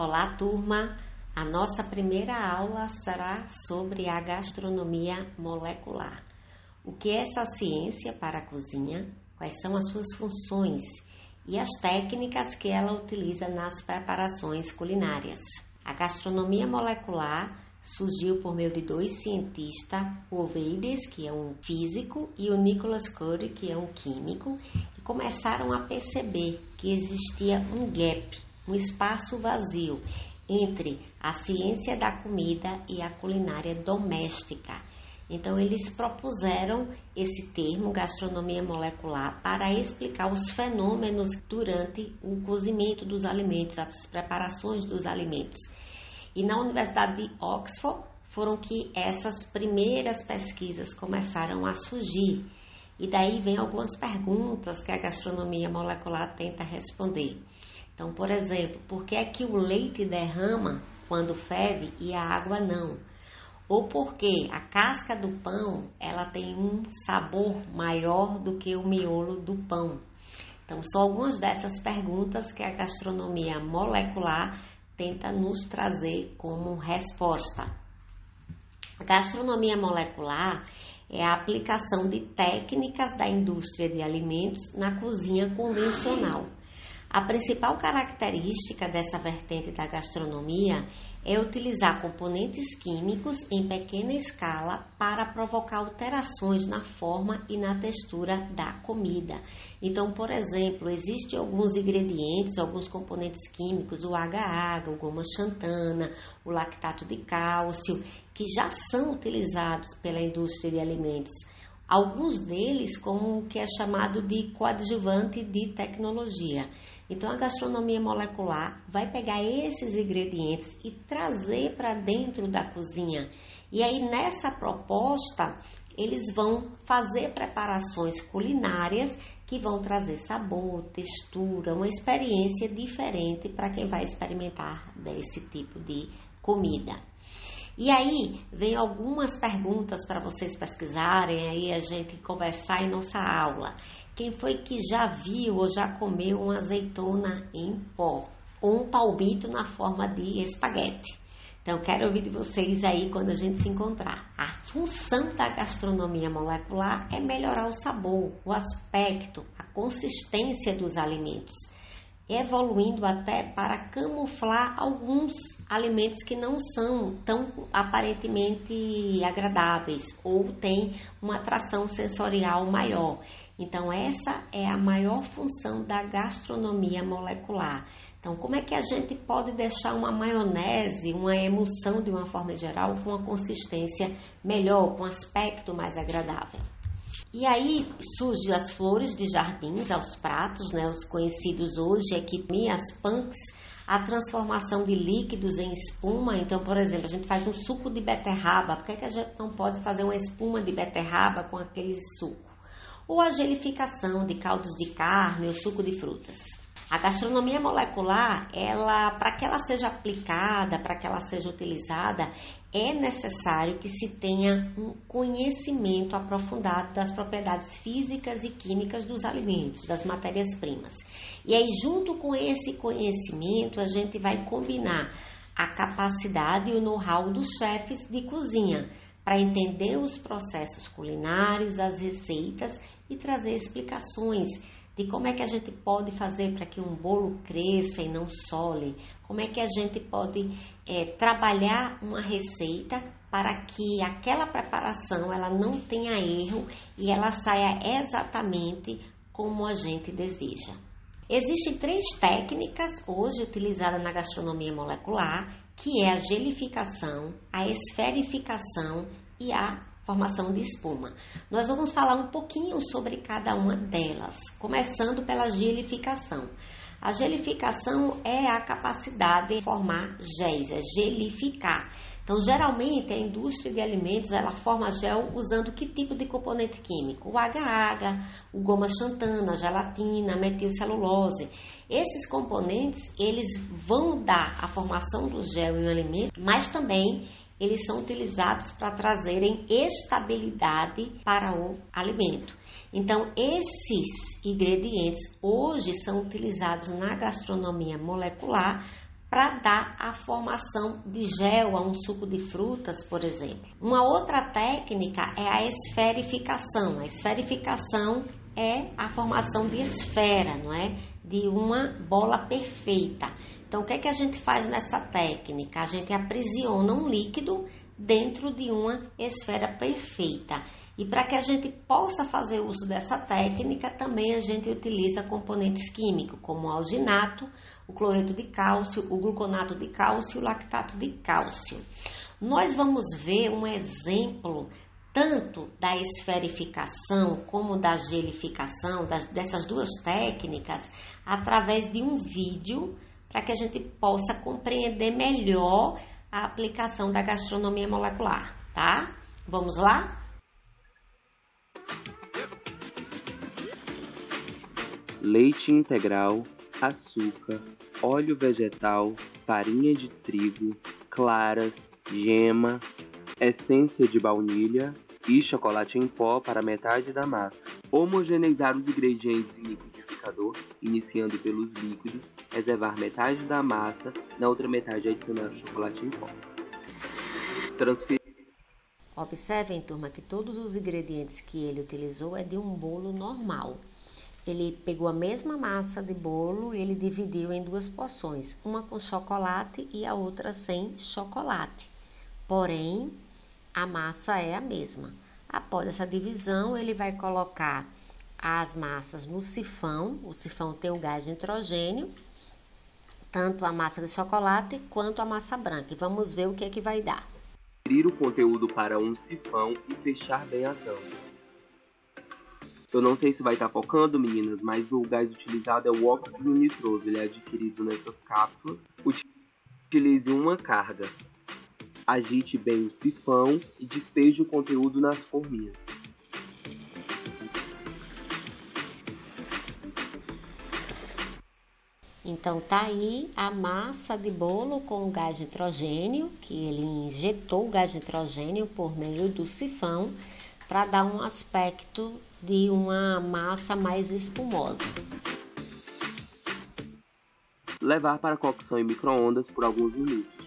Olá, turma! A nossa primeira aula será sobre a gastronomia molecular. O que é essa ciência para a cozinha? Quais são as suas funções e as técnicas que ela utiliza nas preparações culinárias? A gastronomia molecular surgiu por meio de dois cientistas, o Ovides, que é um físico, e o Nicholas Curie, que é um químico, que começaram a perceber que existia um gap, um espaço vazio entre a ciência da comida e a culinária doméstica. Então, eles propuseram esse termo, gastronomia molecular, para explicar os fenômenos durante o cozimento dos alimentos, as preparações dos alimentos. E na Universidade de Oxford foram que essas primeiras pesquisas começaram a surgir. E daí vem algumas perguntas que a gastronomia molecular tenta responder. Então, por exemplo, por que é que o leite derrama quando ferve e a água não? Ou por que a casca do pão ela tem um sabor maior do que o miolo do pão? Então, são algumas dessas perguntas que a gastronomia molecular tenta nos trazer como resposta. A gastronomia molecular é a aplicação de técnicas da indústria de alimentos na cozinha convencional. A principal característica dessa vertente da gastronomia é utilizar componentes químicos em pequena escala para provocar alterações na forma e na textura da comida. Então, por exemplo, existem alguns ingredientes, alguns componentes químicos, o agar-agar, o goma xantana, o lactato de cálcio, que já são utilizados pela indústria de alimentos. Alguns deles como o que é chamado de coadjuvante de tecnologia. Então, a gastronomia molecular vai pegar esses ingredientes e trazer para dentro da cozinha. E aí, nessa proposta, eles vão fazer preparações culinárias que vão trazer sabor, textura, uma experiência diferente para quem vai experimentar desse tipo de comida. E aí, vem algumas perguntas para vocês pesquisarem, aí a gente conversar em nossa aula. Quem foi que já viu ou já comeu uma azeitona em pó? Ou um palmito na forma de espaguete? Então, quero ouvir de vocês aí quando a gente se encontrar. A função da gastronomia molecular é melhorar o sabor, o aspecto, a consistência dos alimentos, evoluindo até para camuflar alguns alimentos que não são tão aparentemente agradáveis ou têm uma atração sensorial maior. Então, essa é a maior função da gastronomia molecular. Então, como é que a gente pode deixar uma maionese, uma emulsão de uma forma geral, com uma consistência melhor, com um aspecto mais agradável? E aí surgem as flores de jardins aos pratos, né? Os conhecidos hoje aqui, as punks, a transformação de líquidos em espuma. Então, por exemplo, a gente faz um suco de beterraba. Por que a gente não pode fazer uma espuma de beterraba com aquele suco? Ou a gelificação de caldos de carne ou suco de frutas. A gastronomia molecular, para que ela seja aplicada, para que ela seja utilizada, é necessário que se tenha um conhecimento aprofundado das propriedades físicas e químicas dos alimentos, das matérias-primas. E aí, junto com esse conhecimento, a gente vai combinar a capacidade e o know-how dos chefes de cozinha, para entender os processos culinários, as receitas e trazer explicações de como é que a gente pode fazer para que um bolo cresça e não sole, como é que a gente pode trabalhar uma receita para que aquela preparação ela não tenha erro e ela saia exatamente como a gente deseja. Existem 3 técnicas hoje utilizadas na gastronomia molecular, que é a gelificação, a esferificação e a formação de espuma. Nós vamos falar um pouquinho sobre cada uma delas, começando pela gelificação. A gelificação é a capacidade de formar géis, é gelificar. Então, geralmente, a indústria de alimentos, ela forma gel usando que tipo de componente químico? O agar-agar, o goma xantana, a gelatina, a metilcelulose. Esses componentes, eles vão dar a formação do gel em um alimento, mas também eles são utilizados para trazerem estabilidade para o alimento. Então, esses ingredientes hoje são utilizados na gastronomia molecular para dar a formação de gel a um suco de frutas, por exemplo. Uma outra técnica é a esferificação. A esferificação é a formação de esfera, não é? De uma bola perfeita. Então, o que é que a gente faz nessa técnica? A gente aprisiona um líquido dentro de uma esfera perfeita. E para que a gente possa fazer uso dessa técnica, também a gente utiliza componentes químicos, como o alginato, o cloreto de cálcio, o gluconato de cálcio e o lactato de cálcio. Nós vamos ver um exemplo tanto da esferificação como da gelificação, dessas duas técnicas, através de um vídeo, para que a gente possa compreender melhor a aplicação da gastronomia molecular, tá? Vamos lá? Leite integral, açúcar, óleo vegetal, farinha de trigo, claras, gema, essência de baunilha e chocolate em pó para metade da massa. Homogeneizar os ingredientes em liquidificador, iniciando pelos líquidos, reservar metade da massa, na outra metade adicionar o chocolate em pó. Observem, turma, que todos os ingredientes que ele utilizou é de um bolo normal. Ele pegou a mesma massa de bolo e ele dividiu em duas porções, uma com chocolate e a outra sem chocolate. Porém, a massa é a mesma. Após essa divisão, ele vai colocar as massas no sifão. O sifão tem o gás de nitrogênio, tanto a massa de chocolate quanto a massa branca. E vamos ver o que é que vai dar. Transferir o conteúdo para um sifão e fechar bem a tampa. Eu não sei se vai estar focando, meninas, mas o gás utilizado é o óxido nitroso. Ele é adquirido nessas cápsulas. Utilize uma carga. Agite bem o sifão e despeje o conteúdo nas forminhas. Então tá aí a massa de bolo com o gás de nitrogênio, que ele injetou o gás de nitrogênio por meio do sifão para dar um aspecto de uma massa mais espumosa. Levar para cocção em micro-ondas por alguns minutos.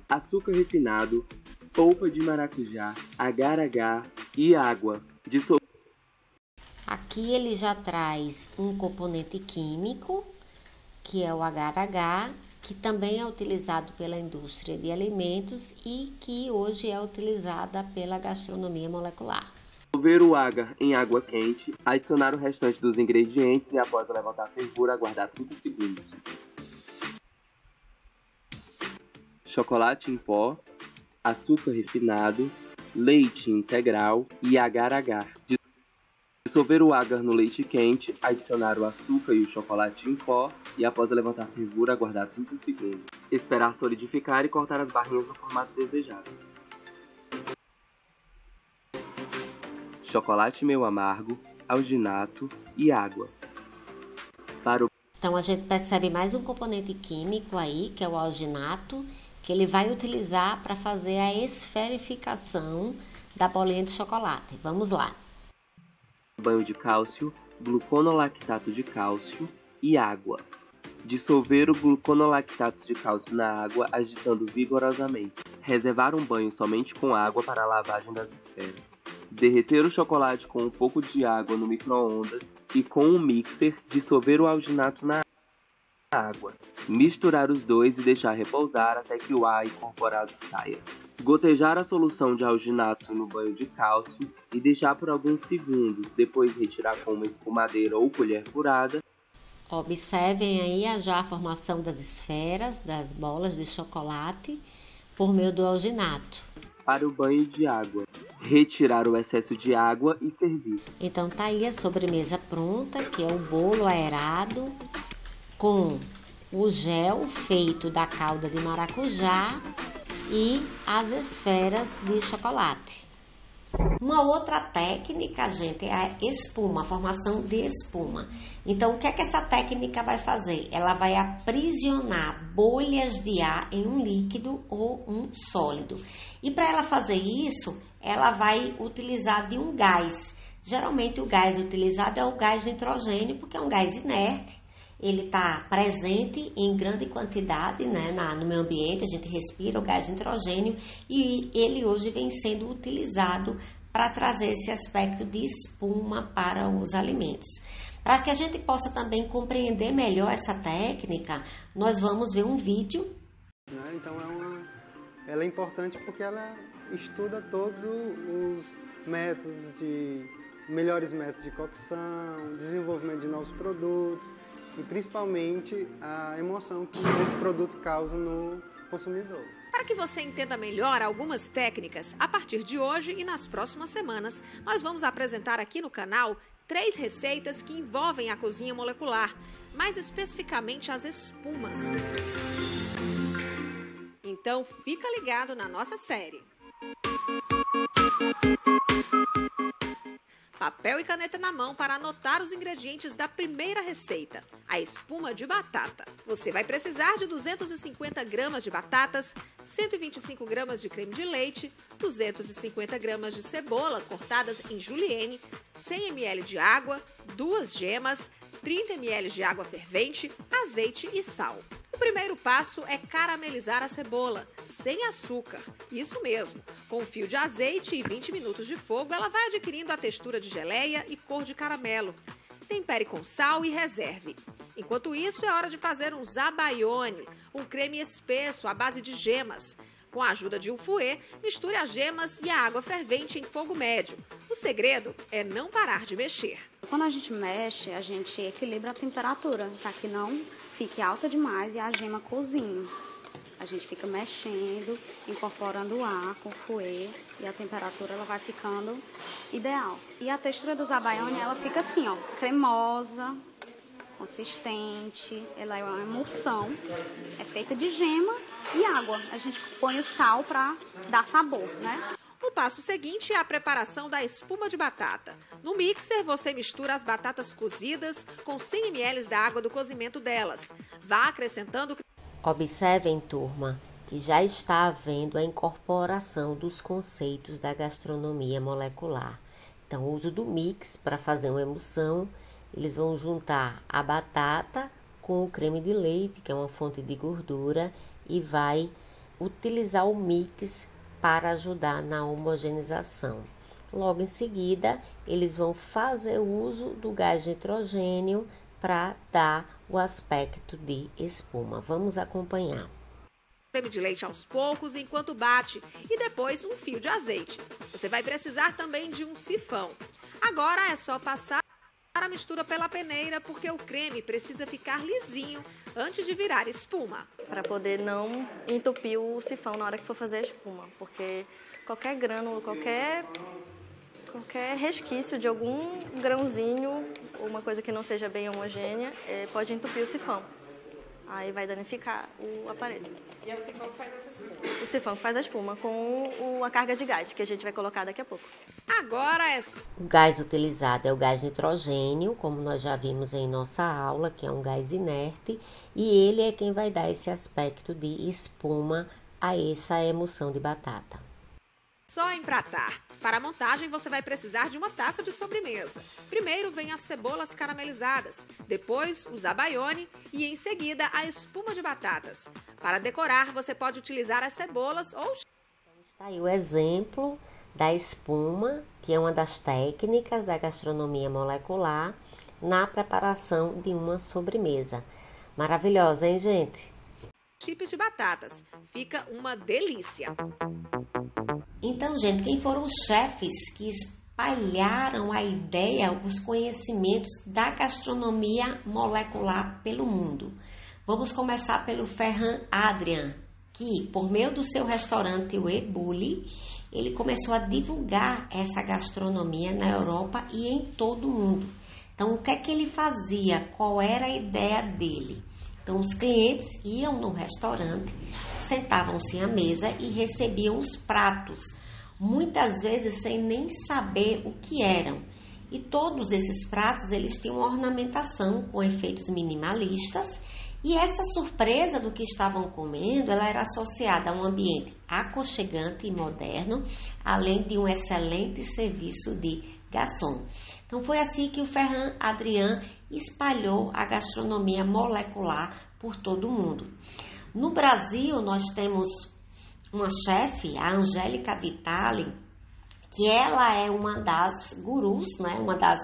Açúcar refinado, polpa de maracujá, agar-agar e água. Aqui ele já traz um componente químico, que é o agar-agar, que também é utilizado pela indústria de alimentos e que hoje é utilizada pela gastronomia molecular. Dissolver o agar em água quente, adicionar o restante dos ingredientes e após levantar a fervura, aguardar 30 segundos. Chocolate em pó, açúcar refinado, leite integral e agar-agar. Dissolver o agar no leite quente, adicionar o açúcar e o chocolate em pó e após levantar a fervura, aguardar 30 segundos. Esperar solidificar e cortar as barrinhas no formato desejado. Chocolate meio amargo, alginato e água. Então a gente percebe mais um componente químico aí, que é o alginato, que ele vai utilizar para fazer a esferificação da bolinha de chocolate. Vamos lá. Banho de cálcio, gluconolactato de cálcio e água. Dissolver o gluconolactato de cálcio na água agitando vigorosamente. Reservar um banho somente com água para a lavagem das esferas. Derreter o chocolate com um pouco de água no micro-ondas e com um mixer dissolver o alginato na água. Misturar os dois e deixar repousar até que o ar incorporado saia. Gotejar a solução de alginato no banho de cálcio e deixar por alguns segundos, depois retirar com uma espumadeira ou colher furada. Observem aí já a formação das esferas, das bolas de chocolate, por meio do alginato. Para o banho de água, retirar o excesso de água e servir. Então tá aí a sobremesa pronta, que é o bolo aerado com o gel feito da calda de maracujá e as esferas de chocolate. Uma outra técnica, gente, é a espuma, a formação de espuma. Então, o que é que essa técnica vai fazer? Ela vai aprisionar bolhas de ar em um líquido ou um sólido. E para ela fazer isso, ela vai utilizar de um gás. Geralmente, o gás utilizado é o gás de nitrogênio, porque é um gás inerte. ele está presente em grande quantidade, né, no meio ambiente, a gente respira o gás de nitrogênio e ele hoje vem sendo utilizado para trazer esse aspecto de espuma para os alimentos. Para que a gente possa também compreender melhor essa técnica, nós vamos ver um vídeo. Então ela é importante porque ela estuda todos os métodos melhores métodos de cocção, desenvolvimento de novos produtos e principalmente a emoção que esse produto causa no consumidor. Para que você entenda melhor algumas técnicas, a partir de hoje e nas próximas semanas, nós vamos apresentar aqui no canal 3 receitas que envolvem a cozinha molecular, mais especificamente as espumas. Então fica ligado na nossa série. Papel e caneta na mão para anotar os ingredientes da primeira receita, a espuma de batata. Você vai precisar de 250 gramas de batatas, 125 gramas de creme de leite, 250 gramas de cebola cortadas em julienne, 100 ml de água, 2 gemas, 30 ml de água fervente, azeite e sal. O primeiro passo é caramelizar a cebola, sem açúcar. Isso mesmo, com um fio de azeite e 20 minutos de fogo, ela vai adquirindo a textura de geleia e cor de caramelo. Tempere com sal e reserve. Enquanto isso, é hora de fazer um zabaione, um creme espesso à base de gemas. Com a ajuda de um fouet, misture as gemas e a água fervente em fogo médio. O segredo é não parar de mexer. Quando a gente mexe, a gente equilibra a temperatura, para que não fique alta demais e a gema cozinhe. A gente fica mexendo, incorporando o ar com o fouet e a temperatura ela vai ficando ideal. E a textura do zabaione, ela fica assim, ó, cremosa, consistente, ela é uma emulsão, é feita de gema e água. A gente põe o sal para dar sabor, né? O passo seguinte é a preparação da espuma de batata. No mixer, você mistura as batatas cozidas com 100 ml da água do cozimento delas. Vá acrescentando... Observem, turma, que já está havendo a incorporação dos conceitos da gastronomia molecular. Então, o uso do mix para fazer uma emulsão, eles vão juntar a batata com o creme de leite, que é uma fonte de gordura, e vai utilizar o mix para ajudar na homogeneização. Logo em seguida, eles vão fazer uso do gás de nitrogênio para dar o aspecto de espuma. Vamos acompanhar. Creme de leite aos poucos enquanto bate e depois um fio de azeite. Você vai precisar também de um sifão. Agora é só passar a mistura pela peneira porque o creme precisa ficar lisinho antes de virar espuma. Para poder não entupir o sifão na hora que for fazer a espuma, porque qualquer grânulo, qualquer resquício de algum grãozinho, uma coisa que não seja bem homogênea, pode entupir o sifão. Aí vai danificar o aparelho. E é o sifão que faz essa espuma? O sifão que faz a espuma com a carga de gás, que a gente vai colocar daqui a pouco. Agora é... O gás utilizado é o gás nitrogênio, como nós já vimos em nossa aula, que é um gás inerte, e ele é quem vai dar esse aspecto de espuma a essa emulsão de batata. Só empratar. Para a montagem, você vai precisar de uma taça de sobremesa. Primeiro vem as cebolas caramelizadas, depois o zabaione e em seguida a espuma de batatas. Para decorar, você pode utilizar as cebolas ou... Está aí o exemplo da espuma, que é uma das técnicas da gastronomia molecular na preparação de uma sobremesa. Maravilhosa, hein, gente? Chips de batatas. Fica uma delícia. Então, gente, quem foram os chefes que espalharam a ideia, os conhecimentos da gastronomia molecular pelo mundo? Vamos começar pelo Ferran Adrià, que, por meio do seu restaurante, o Ebuli, ele começou a divulgar essa gastronomia na Europa e em todo o mundo. Então, o que é que ele fazia? Qual era a ideia dele? Então, os clientes iam no restaurante, sentavam-se à mesa e recebiam os pratos, muitas vezes sem nem saber o que eram. E todos esses pratos, eles tinham uma ornamentação com efeitos minimalistas, e essa surpresa do que estavam comendo, ela era associada a um ambiente aconchegante e moderno, além de um excelente serviço de garçom. Então foi assim que o Ferran Adrià espalhou a gastronomia molecular por todo o mundo. No Brasil, nós temos uma chefe, a Angélica Vitali, que ela é uma das gurus, né? Uma das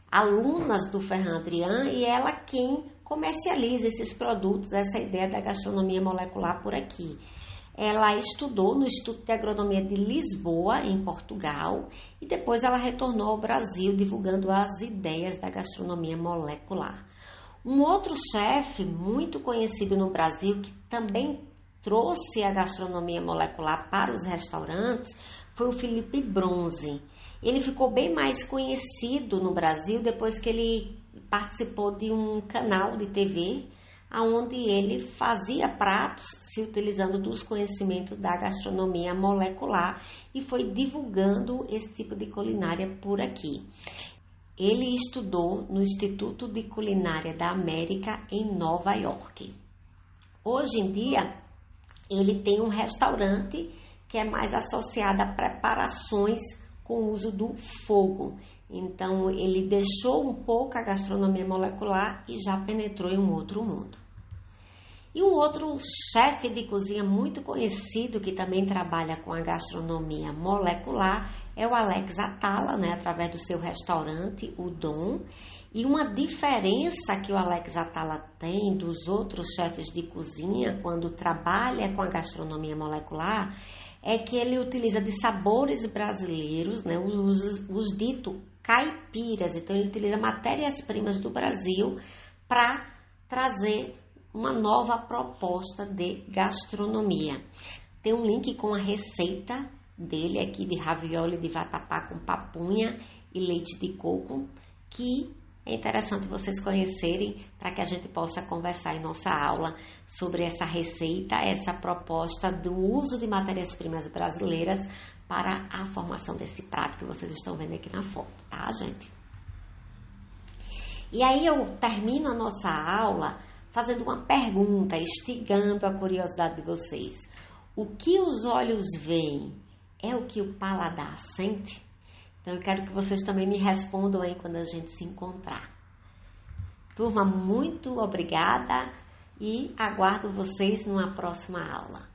alunas do Ferran Adrià, e ela quem comercializa esses produtos, essa ideia da gastronomia molecular por aqui. Ela estudou no Instituto de Agronomia de Lisboa, em Portugal, e depois ela retornou ao Brasil divulgando as ideias da gastronomia molecular. Um outro chefe muito conhecido no Brasil que também trouxe a gastronomia molecular para os restaurantes foi o Felipe Bronzi. Ele ficou bem mais conhecido no Brasil depois que ele participou de um canal de TV onde ele fazia pratos se utilizando dos conhecimentos da gastronomia molecular e foi divulgando esse tipo de culinária por aqui. Ele estudou no Instituto de Culinária da América em Nova York. Hoje em dia, ele tem um restaurante que é mais associado a preparações com o uso do fogo. Então, ele deixou um pouco a gastronomia molecular e já penetrou em um outro mundo. E um outro chefe de cozinha muito conhecido que também trabalha com a gastronomia molecular é o Alex Atala, né, através do seu restaurante, o Dom. E uma diferença que o Alex Atala tem dos outros chefes de cozinha quando trabalha com a gastronomia molecular é que ele utiliza de sabores brasileiros, né, os ditos caipiras. Então, ele utiliza matérias-primas do Brasil para trazer uma nova proposta de gastronomia. Tem um link com a receita dele aqui de ravioli de vatapá com papunha e leite de coco, que é interessante vocês conhecerem para que a gente possa conversar em nossa aula sobre essa receita, essa proposta do uso de matérias-primas brasileiras para a formação desse prato que vocês estão vendo aqui na foto, tá, gente? E aí eu termino a nossa aula fazendo uma pergunta, instigando a curiosidade de vocês. O que os olhos veem é o que o paladar sente? Então, eu quero que vocês também me respondam aí quando a gente se encontrar. Turma, muito obrigada e aguardo vocês numa próxima aula.